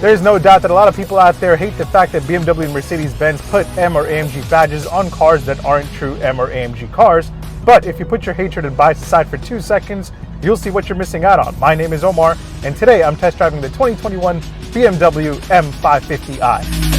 There's no doubt that a lot of people out there hate the fact that BMW and Mercedes-Benz put M or AMG badges on cars that aren't true M or AMG cars. But if you put your hatred and bias aside for 2 seconds, you'll see what you're missing out on. My name is Omar, and today I'm test driving the 2021 BMW M550i.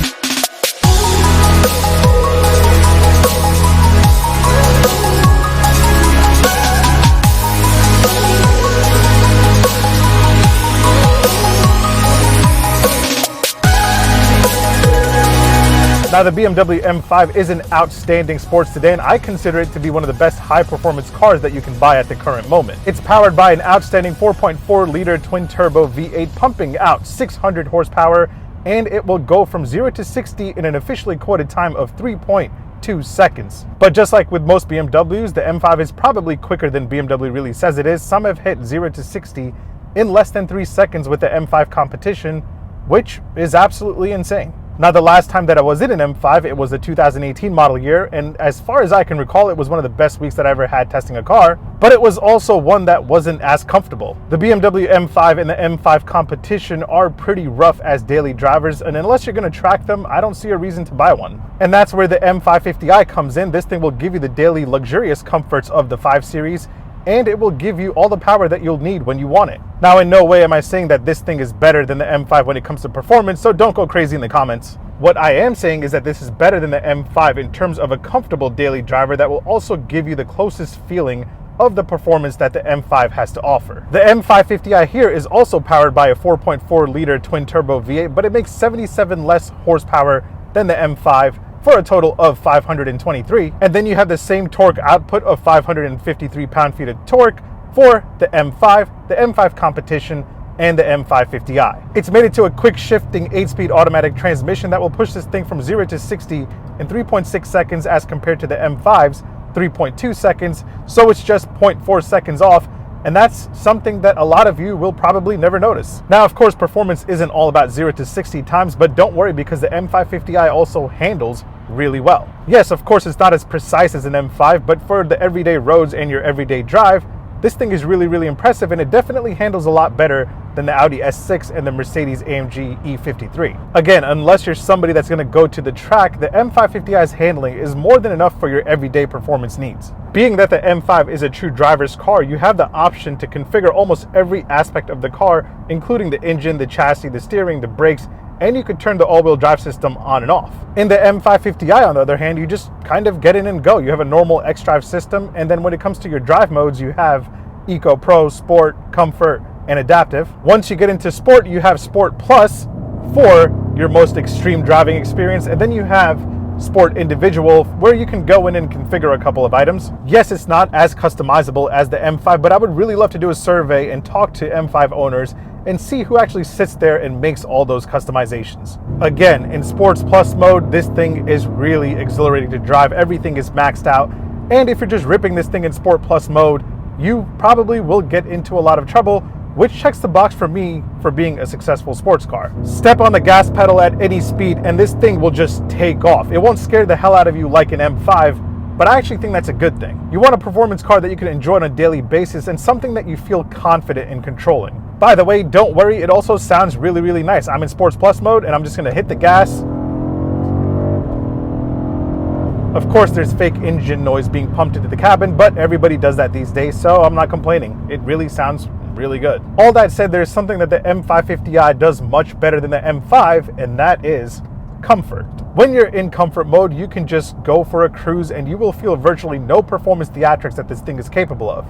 Now, the BMW M5 is an outstanding sports sedan. I consider it to be one of the best high-performance cars that you can buy at the current moment. It's powered by an outstanding 4.4-liter twin-turbo V8 pumping out 600 horsepower, and it will go from 0 to 60 in an officially quoted time of 3.2 seconds. But just like with most BMWs, the M5 is probably quicker than BMW really says it is. Some have hit 0 to 60 in less than 3 seconds with the M5 competition, which is absolutely insane. Now, the last time that I was in an M5, it was the 2018 model year, and as far as I can recall, it was one of the best weeks that I ever had testing a car, but it was also one that wasn't as comfortable. The BMW M5 and the M5 competition are pretty rough as daily drivers, and unless you're going to track them, I don't see a reason to buy one. And that's where the M550i comes in. This thing will give you the daily luxurious comforts of the 5 Series, and it will give you all the power that you'll need when you want it. Now, in no way am I saying that this thing is better than the M5 when it comes to performance, so don't go crazy in the comments. What I am saying is that this is better than the M5 in terms of a comfortable daily driver that will also give you the closest feeling of the performance that the M5 has to offer. The M550i here is also powered by a 4.4-liter twin-turbo V8, but it makes 77 less horsepower than the M5, for a total of 523. And then you have the same torque output of 553 pound-feet of torque for the M5, the M5 competition, and the M550i. It's made it to a quick shifting 8-speed automatic transmission that will push this thing from 0 to 60 in 3.6 seconds as compared to the M5's 3.2 seconds. So it's just 0.4 seconds off. And that's something that a lot of you will probably never notice. Now, of course, performance isn't all about 0 to 60 times, but don't worry because the M550i also handles really well. Yes, of course, it's not as precise as an M5, but for the everyday roads and your everyday drive, this thing is really impressive, and it definitely handles a lot better than the Audi S6 and the Mercedes-AMG E53. Again, unless you're somebody that's going to go to the track, the M550i's handling is more than enough for your everyday performance needs. Being that the M5 is a true driver's car, you have the option to configure almost every aspect of the car, including the engine, the chassis, the steering, the brakes, and you could turn the all-wheel drive system on and off. In the M550i, on the other hand, you just kind of get in and go. You have a normal xDrive system, and then when it comes to your drive modes, you have Eco, Pro, Sport, Comfort, and Adaptive. Once you get into Sport, you have Sport Plus for your most extreme driving experience, and then you have Sport Individual, where you can go in and configure a couple of items. Yes, it's not as customizable as the M5, but I would really love to do a survey and talk to M5 owners and see who actually sits there and makes all those customizations. Again, in Sports Plus mode, this thing is really exhilarating to drive. Everything is maxed out. And if you're just ripping this thing in Sport Plus mode, you probably will get into a lot of trouble, which checks the box for me for being a successful sports car. Step on the gas pedal at any speed and this thing will just take off. It won't scare the hell out of you like an M5, but I actually think that's a good thing. You want a performance car that you can enjoy on a daily basis and something that you feel confident in controlling. By the way, don't worry, it also sounds really nice. I'm in Sports Plus mode and I'm just gonna hit the gas. Of course, there's fake engine noise being pumped into the cabin, but everybody does that these days, so I'm not complaining. It really sounds really good. All that said, there's something that the M550i does much better than the M5, and that is comfort. When you're in comfort mode, you can just go for a cruise and you will feel virtually no performance theatrics that this thing is capable of.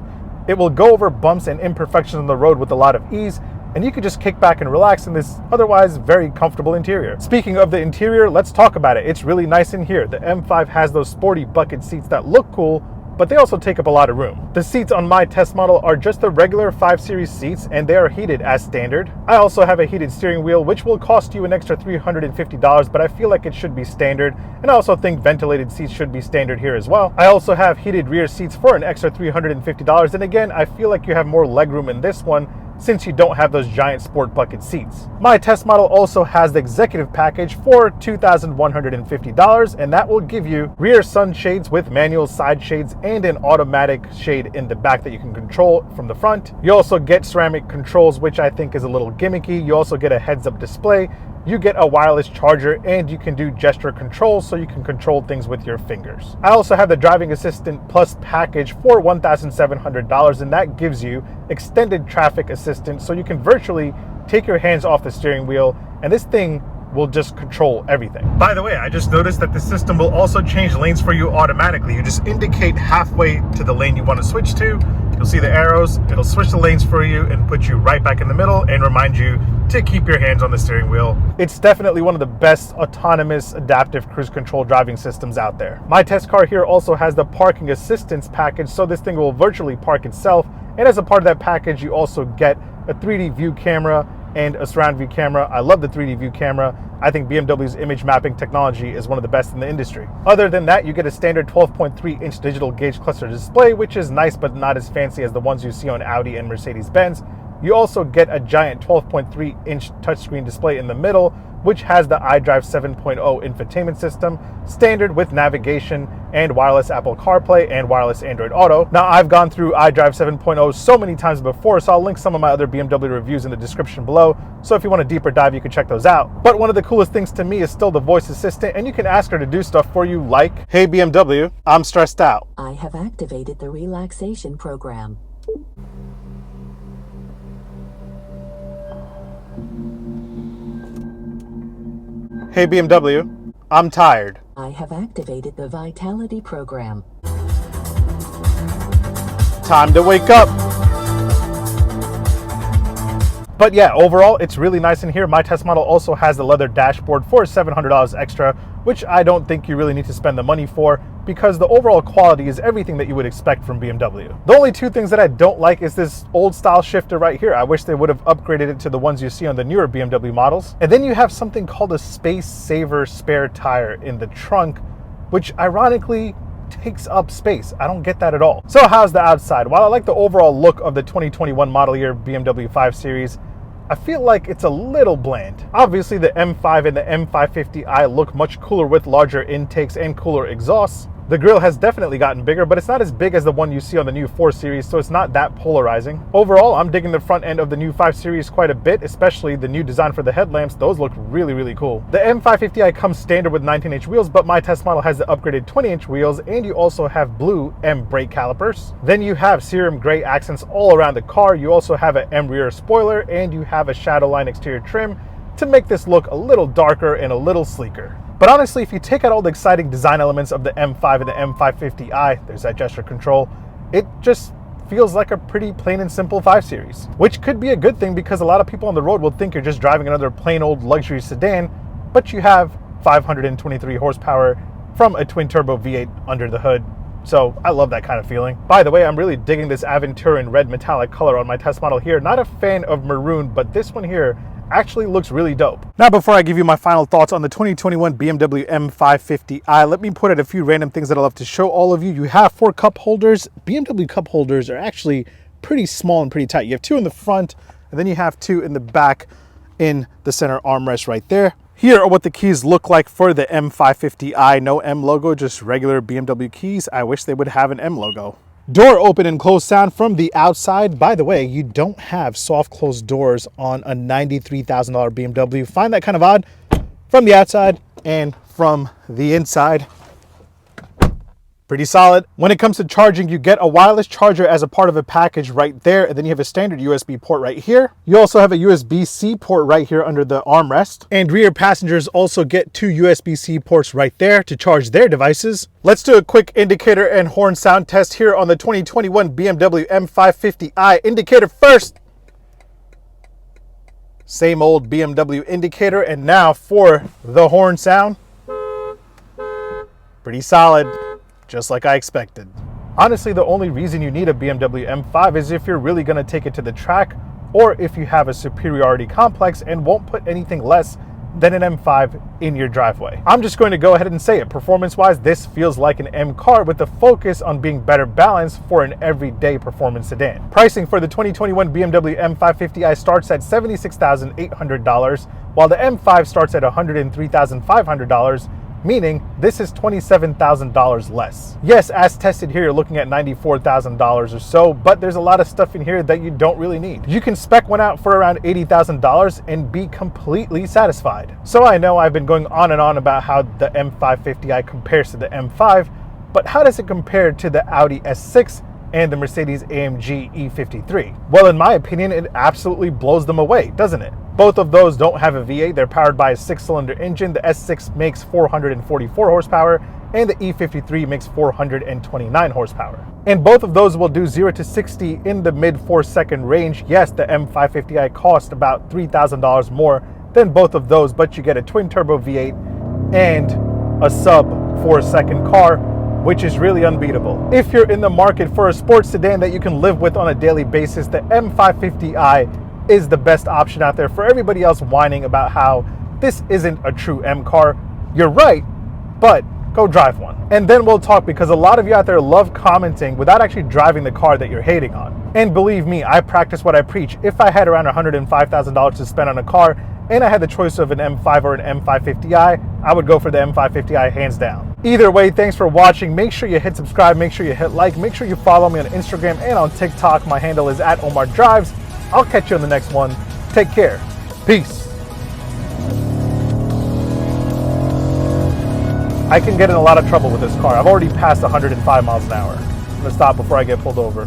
It will go over bumps and imperfections on the road with a lot of ease, and you can just kick back and relax in this otherwise very comfortable interior. Speaking of the interior, let's talk about it. It's really nice in here. The M5 has those sporty bucket seats that look cool, but they also take up a lot of room. The seats on my test model are just the regular 5 Series seats, and they are heated as standard. I also have a heated steering wheel, which will cost you an extra $350, but I feel like it should be standard, and I also think ventilated seats should be standard here as well. I also have heated rear seats for an extra $350, and again, I feel like you have more legroom in this one, since you don't have those giant sport bucket seats. My test model also has the executive package for $2,150, and that will give you rear sunshades with manual side shades and an automatic shade in the back that you can control from the front. You also get ceramic controls, which I think is a little gimmicky. You also get a heads-up display. You get a wireless charger, and you can do gesture controls so you can control things with your fingers. I also have the Driving Assistant Plus package for $1,700, and that gives you extended traffic assistance so you can virtually take your hands off the steering wheel, and this thing will just control everything. By the way, I just noticed that the system will also change lanes for you automatically. You just indicate halfway to the lane you want to switch to. You'll see the arrows. It'll switch the lanes for you and put you right back in the middle and remind you to keep your hands on the steering wheel. It's definitely one of the best autonomous adaptive cruise control driving systems out there. My test car here also has the parking assistance package, so this thing will virtually park itself. And as a part of that package, you also get a 3D view camera and a surround view camera. I love the 3D view camera. I think BMW's image mapping technology is one of the best in the industry. Other than that, you get a standard 12.3-inch digital gauge cluster display, which is nice but not as fancy as the ones you see on Audi and Mercedes-Benz. You also get a giant 12.3-inch touchscreen display in the middle, which has the iDrive 7.0 infotainment system, standard with navigation and wireless Apple CarPlay and wireless Android Auto. Now, I've gone through iDrive 7.0 so many times before, so I'll link some of my other BMW reviews in the description below. So if you want a deeper dive, you can check those out. But one of the coolest things to me is still the voice assistant, and you can ask her to do stuff for you like, "Hey BMW, I'm stressed out. I have activated the relaxation program. Hey BMW, I'm tired. I have activated the vitality program. Time to wake up." But yeah, overall, it's really nice in here. My test model also has the leather dashboard for $700 extra, which I don't think you really need to spend the money for because the overall quality is everything that you would expect from BMW. The only two things that I don't like is this old style shifter right here. I wish they would have upgraded it to the ones you see on the newer BMW models. And then you have something called a space saver spare tire in the trunk, which ironically takes up space. I don't get that at all. So how's the outside? While I like the overall look of the 2021 model year BMW 5 Series, I feel like it's a little bland. Obviously, the M5 and the M550i look much cooler with larger intakes and cooler exhausts. The grille has definitely gotten bigger, but it's not as big as the one you see on the new 4 Series, so it's not that polarizing. Overall, I'm digging the front end of the new 5 Series quite a bit, especially the new design for the headlamps. Those look really, really cool. The M550i comes standard with 19-inch wheels, but my test model has the upgraded 20-inch wheels, and you also have blue M brake calipers. Then you have serum gray accents all around the car. You also have an M rear spoiler, and you have a Shadowline exterior trim to make this look a little darker and a little sleeker. But honestly, if you take out all the exciting design elements of the M5 and the M550i, there's that gesture control, it just feels like a pretty plain and simple 5 Series, which could be a good thing because a lot of people on the road will think you're just driving another plain old luxury sedan, but you have 523 horsepower from a twin-turbo V8 under the hood. So I love that kind of feeling. By the way, I'm really digging this Aventura in red metallic color on my test model here. Not a fan of maroon, but this one here actually looks really dope. Now, before I give you my final thoughts on the 2021 BMW M550i, let me point out a few random things that I love to show all of you. You have 4 cup holders. BMW cup holders are actually pretty small and pretty tight. You have 2 in the front, and then you have 2 in the back in the center armrest right there. Here are what the keys look like for the M550i. No M logo, just regular BMW keys. I wish they would have an M logo. Door open and close sound from the outside. By the way, you don't have soft closed doors on a $93,000 BMW. Find that kind of odd from the outside and from the inside. Pretty solid. When it comes to charging, you get a wireless charger as a part of a package right there, and then you have a standard USB port right here. You also have a USB-C port right here under the armrest, and rear passengers also get 2 USB-C ports right there to charge their devices. Let's do a quick indicator and horn sound test here on the 2021 BMW M550i. Indicator first. Same old BMW indicator, and now for the horn sound. Pretty solid. Just like I expected. Honestly, the only reason you need a BMW M5 is if you're really gonna take it to the track, or if you have a superiority complex and won't put anything less than an M5 in your driveway. I'm just going to go ahead and say it. Performance-wise, this feels like an M car with a focus on being better balanced for an everyday performance sedan. Pricing for the 2021 BMW M550i starts at $76,800, while the M5 starts at $103,500, meaning this is $27,000 less. Yes, as tested here, you're looking at $94,000 or so, but there's a lot of stuff in here that you don't really need. You can spec one out for around $80,000 and be completely satisfied. So I know I've been going on and on about how the M550i compares to the M5, but how does it compare to the Audi S6 and the Mercedes-AMG E53? Well, in my opinion, it absolutely blows them away, doesn't it? Both of those don't have a V8. They're powered by a 6-cylinder engine. The S6 makes 444 horsepower and the E53 makes 429 horsepower. And both of those will do 0 to 60 in the mid 4-second range. Yes, the M550i cost about $3,000 more than both of those, but you get a twin turbo V8 and a sub 4-second car, which is really unbeatable. If you're in the market for a sports sedan that you can live with on a daily basis, the M550i is the best option out there. For everybody else whining about how this isn't a true M car, you're right, but go drive one. And then we'll talk, because a lot of you out there love commenting without actually driving the car that you're hating on. And believe me, I practice what I preach. If I had around $105,000 to spend on a car and I had the choice of an M5 or an M550i, I would go for the M550i hands down. Either way, thanks for watching. Make sure you hit subscribe, make sure you hit like, make sure you follow me on Instagram and on TikTok. My handle is @OmarDrives. I'll catch you on the next one. Take care. Peace. I can get in a lot of trouble with this car. I've already passed 105 miles an hour. I'm gonna stop before I get pulled over.